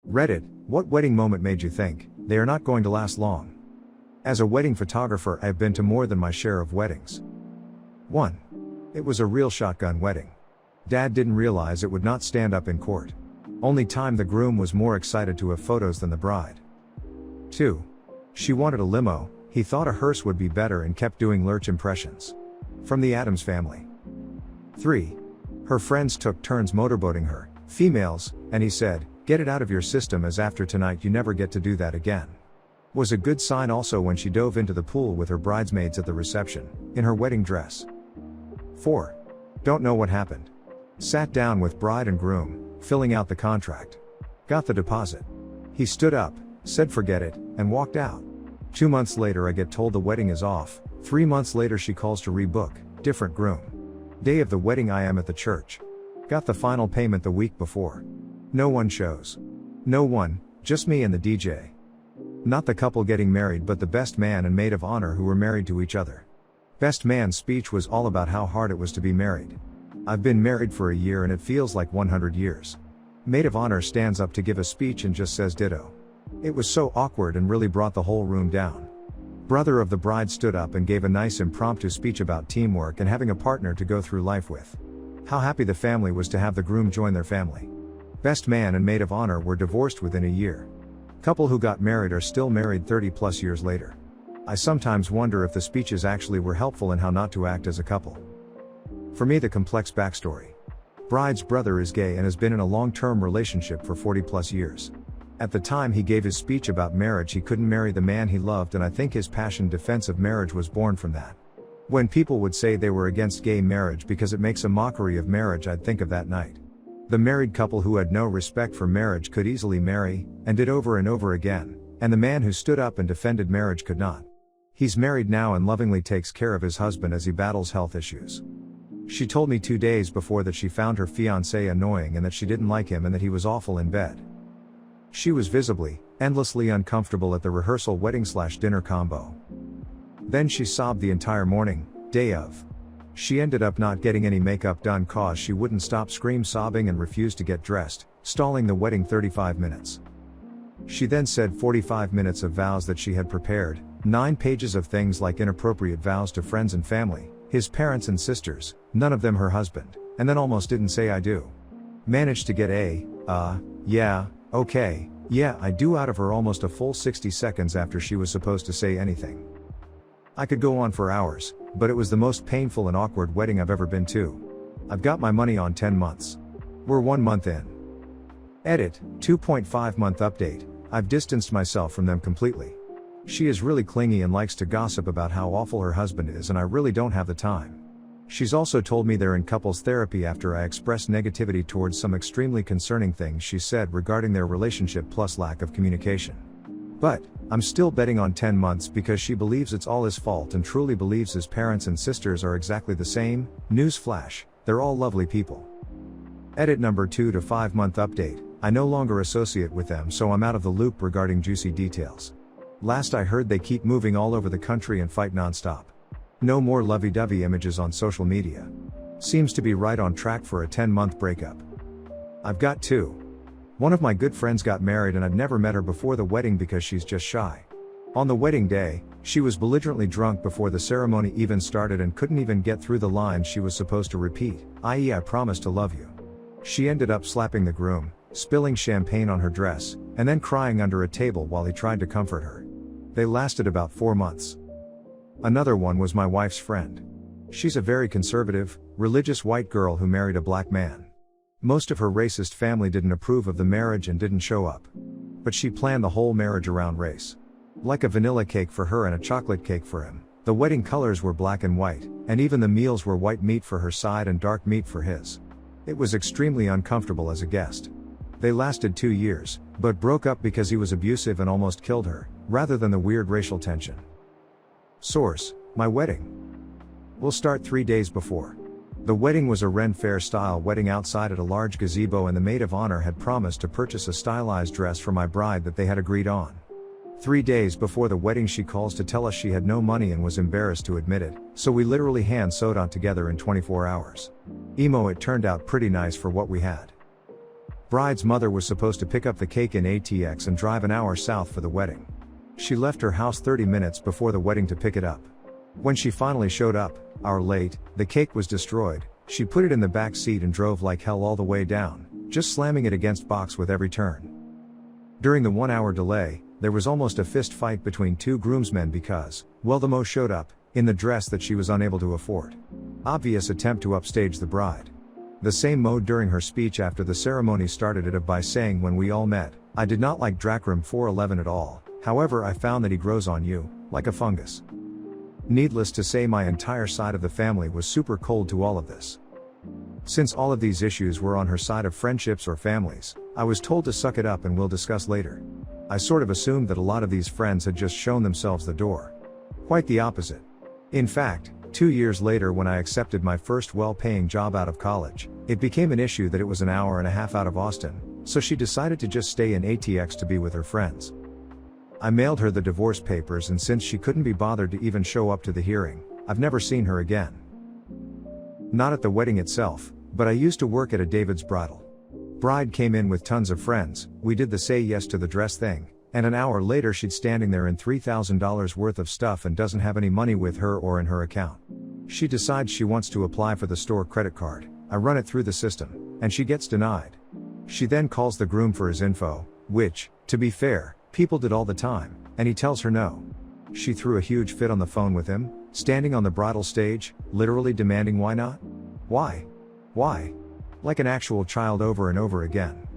Reddit, what wedding moment made you think, they are not going to last long? As a wedding photographer, I have been to more than my share of weddings. 1. It was a real shotgun wedding. Dad didn't realize it would not stand up in court. Only time the groom was more excited to have photos than the bride. 2. She wanted a limo, he thought a hearse would be better and kept doing lurch impressions. From the Addams Family. 3. Her friends took turns motorboating her, females, and he said, "Get it out of your system, as after tonight you never get to do that again." Was a good sign also when she dove into the pool with her bridesmaids at the reception, in her wedding dress. 4. Don't know what happened. Sat down with bride and groom, filling out the contract. Got the deposit. He stood up, said forget it, and walked out. 2 months later I get told the wedding is off. 3 months later she calls to rebook, different groom. Day of the wedding I am at the church. Got the final payment the week before. No one shows. No one, just me and the DJ. Not the couple getting married but the best man and maid of honor who were married to each other. Best man's speech was all about how hard it was to be married. I've been married for a year and it feels like 100 years. Maid of honor stands up to give a speech and just says ditto. It was so awkward and really brought the whole room down. Brother of the bride stood up and gave a nice impromptu speech about teamwork and having a partner to go through life with. How happy the family was to have the groom join their family. Best man and maid of honor were divorced within a year. Couple who got married are still married 30 plus years later. I sometimes wonder if the speeches actually were helpful in how not to act as a couple. For me, the complex backstory. Bride's brother is gay and has been in a long-term relationship for 40 plus years. At the time he gave his speech about marriage, he couldn't marry the man he loved, and I think his passionate defense of marriage was born from that. When people would say they were against gay marriage because it makes a mockery of marriage, I'd think of that night. The married couple who had no respect for marriage could easily marry, and did over and over again, and the man who stood up and defended marriage could not. He's married now and lovingly takes care of his husband as he battles health issues. She told me 2 days before that she found her fiancé annoying and that she didn't like him and that he was awful in bed. She was visibly, endlessly uncomfortable at the rehearsal wedding/dinner combo. Then she sobbed the entire morning, day of. She ended up not getting any makeup done cause she wouldn't stop sobbing and refused to get dressed, stalling the wedding 35 minutes. She then said 45 minutes of vows that she had prepared, 9 pages of things like inappropriate vows to friends and family, his parents and sisters, none of them her husband, and then almost didn't say I do. Managed to get yeah, okay, yeah, I do out of her almost a full 60 seconds after she was supposed to say anything. I could go on for hours, but it was the most painful and awkward wedding I've ever been to. I've got my money on 10 months. We're 1 month in. Edit, 2.5 month update, I've distanced myself from them completely. She is really clingy and likes to gossip about how awful her husband is, and I really don't have the time. She's also told me they're in couples therapy after I expressed negativity towards some extremely concerning things she said regarding their relationship plus lack of communication. But, I'm still betting on 10 months because she believes it's all his fault and truly believes his parents and sisters are exactly the same. Newsflash, they're all lovely people. Edit number 2 to 5 month update, I no longer associate with them, so I'm out of the loop regarding juicy details. Last I heard they keep moving all over the country and fight non-stop. No more lovey-dovey images on social media. Seems to be right on track for a 10-month breakup. I've got 2. One of my good friends got married and I'd never met her before the wedding because she's just shy. On the wedding day, she was belligerently drunk before the ceremony even started and couldn't even get through the lines she was supposed to repeat, i.e. I promise to love you. She ended up slapping the groom, spilling champagne on her dress, and then crying under a table while he tried to comfort her. They lasted about 4 months. Another one was my wife's friend. She's a very conservative, religious white girl who married a black man. Most of her racist family didn't approve of the marriage and didn't show up. But she planned the whole marriage around race. Like a vanilla cake for her and a chocolate cake for him. The wedding colors were black and white, and even the meals were white meat for her side and dark meat for his. It was extremely uncomfortable as a guest. They lasted 2 years, but broke up because he was abusive and almost killed her, rather than the weird racial tension. Source, my wedding. We'll start 3 days before. The wedding was a Ren Fair style wedding outside at a large gazebo, and the maid of honor had promised to purchase a stylized dress for my bride that they had agreed on. 3 days before the wedding she calls to tell us she had no money and was embarrassed to admit it, so we literally hand sewed on together in 24 hours. It turned out pretty nice for what we had. Bride's mother was supposed to pick up the cake in ATX and drive an hour south for the wedding. She left her house 30 minutes before the wedding to pick it up. When she finally showed up, hour late, the cake was destroyed. She put it in the back seat and drove like hell all the way down, just slamming it against box with every turn. During the 1-hour delay, there was almost a fist fight between two groomsmen because, well, the Mo showed up, in the dress that she was unable to afford. Obvious attempt to upstage the bride. The same Mo during her speech after the ceremony started it by saying, when we all met, I did not like Drakram 411 at all, however I found that he grows on you, like a fungus. Needless to say, my entire side of the family was super cold to all of this. Since all of these issues were on her side of friendships or families, I was told to suck it up and we'll discuss later. I sort of assumed that a lot of these friends had just shown themselves the door. Quite the opposite. In fact, 2 years later when I accepted my first well-paying job out of college, it became an issue that it was an hour and a half out of Austin, so she decided to just stay in ATX to be with her friends. I mailed her the divorce papers, and since she couldn't be bothered to even show up to the hearing, I've never seen her again. Not at the wedding itself, but I used to work at a David's bridal. Bride came in with tons of friends, we did the say yes to the dress thing, and an hour later she'd standing there in $3,000 worth of stuff and doesn't have any money with her or in her account. She decides she wants to apply for the store credit card. I run it through the system, and she gets denied. She then calls the groom for his info, which, to be fair, people did all the time, and he tells her no. She threw a huge fit on the phone with him, standing on the bridal stage, literally demanding why not? Why? Why? Like an actual child over and over again.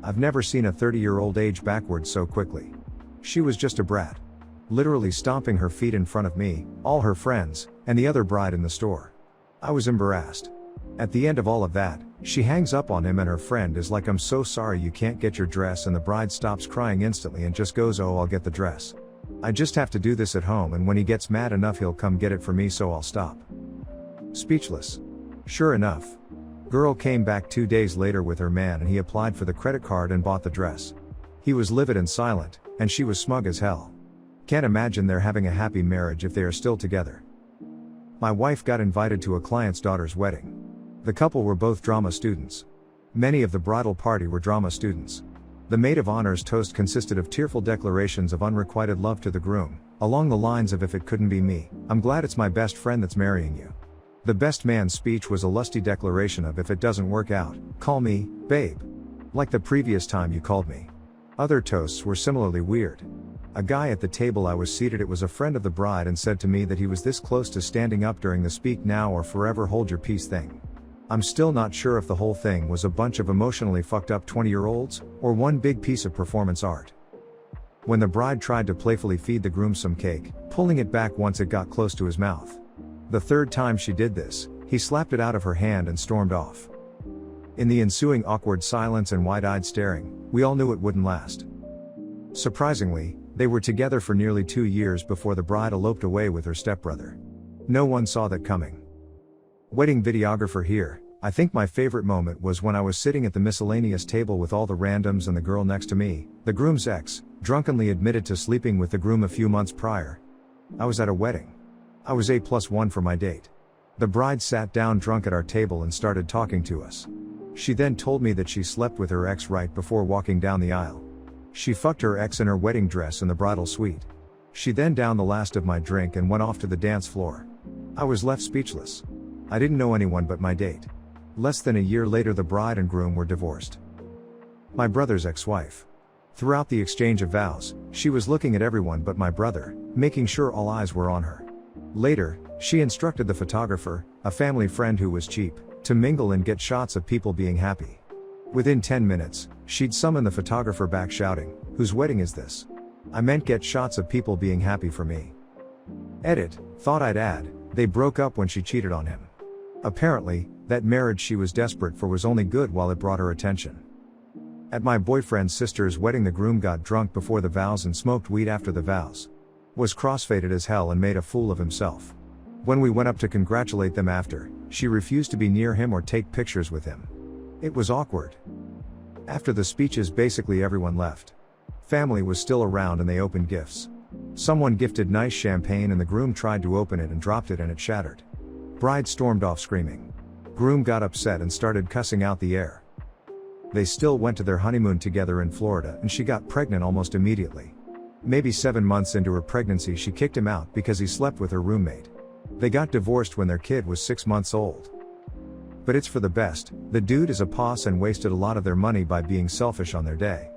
I've never seen a 30-year-old age backwards so quickly. She was just a brat. Literally stomping her feet in front of me, all her friends, and the other bride in the store. I was embarrassed. At the end of all of that, she hangs up on him and her friend is like, I'm so sorry you can't get your dress, and the bride stops crying instantly and just goes, oh, I'll get the dress. I just have to do this at home, and when he gets mad enough he'll come get it for me, so I'll stop. Speechless. Sure enough. Girl came back 2 days later with her man and he applied for the credit card and bought the dress. He was livid and silent, and she was smug as hell. Can't imagine they're having a happy marriage if they are still together. My wife got invited to a client's daughter's wedding. The couple were both drama students. Many of the bridal party were drama students. The maid of honor's toast consisted of tearful declarations of unrequited love to the groom, along the lines of, if it couldn't be me, I'm glad it's my best friend that's marrying you. The best man's speech was a lusty declaration of, if it doesn't work out, call me, babe. Like the previous time you called me. Other toasts were similarly weird. A guy at the table I was seated at was a friend of the bride and said to me that he was this close to standing up during the speak now or forever hold your peace thing. I'm still not sure if the whole thing was a bunch of emotionally fucked up 20-year-olds, or one big piece of performance art. When the bride tried to playfully feed the groom some cake, pulling it back once it got close to his mouth. The third time she did this, he slapped it out of her hand and stormed off. In the ensuing awkward silence and wide-eyed staring, we all knew it wouldn't last. Surprisingly, they were together for nearly 2 years before the bride eloped away with her stepbrother. No one saw that coming. Wedding videographer here. I think my favorite moment was when I was sitting at the miscellaneous table with all the randoms and the girl next to me, the groom's ex, drunkenly admitted to sleeping with the groom a few months prior. I was at a wedding. I was A+1 for my date. The bride sat down drunk at our table and started talking to us. She then told me that she slept with her ex right before walking down the aisle. She fucked her ex in her wedding dress in the bridal suite. She then downed the last of my drink and went off to the dance floor. I was left speechless. I didn't know anyone but my date. Less than a year later the bride and groom were divorced. My brother's ex-wife. Throughout the exchange of vows, she was looking at everyone but my brother, making sure all eyes were on her. Later, she instructed the photographer, a family friend who was cheap, to mingle and get shots of people being happy. Within 10 minutes, she'd summon the photographer back shouting, "Whose wedding is this? I meant get shots of people being happy for me." Edit, thought I'd add, they broke up when she cheated on him. Apparently, that marriage she was desperate for was only good while it brought her attention. At my boyfriend's sister's wedding the groom got drunk before the vows and smoked weed after the vows. Was crossfaded as hell and made a fool of himself. When we went up to congratulate them after, she refused to be near him or take pictures with him. It was awkward. After the speeches basically everyone left. Family was still around and they opened gifts. Someone gifted nice champagne and the groom tried to open it and dropped it and it shattered. Bride stormed off screaming. Groom got upset and started cussing out the air. They still went to their honeymoon together in Florida and she got pregnant almost immediately. Maybe 7 months into her pregnancy she kicked him out because he slept with her roommate. They got divorced when their kid was 6 months old. But it's for the best. The dude is a boss and wasted a lot of their money by being selfish on their day.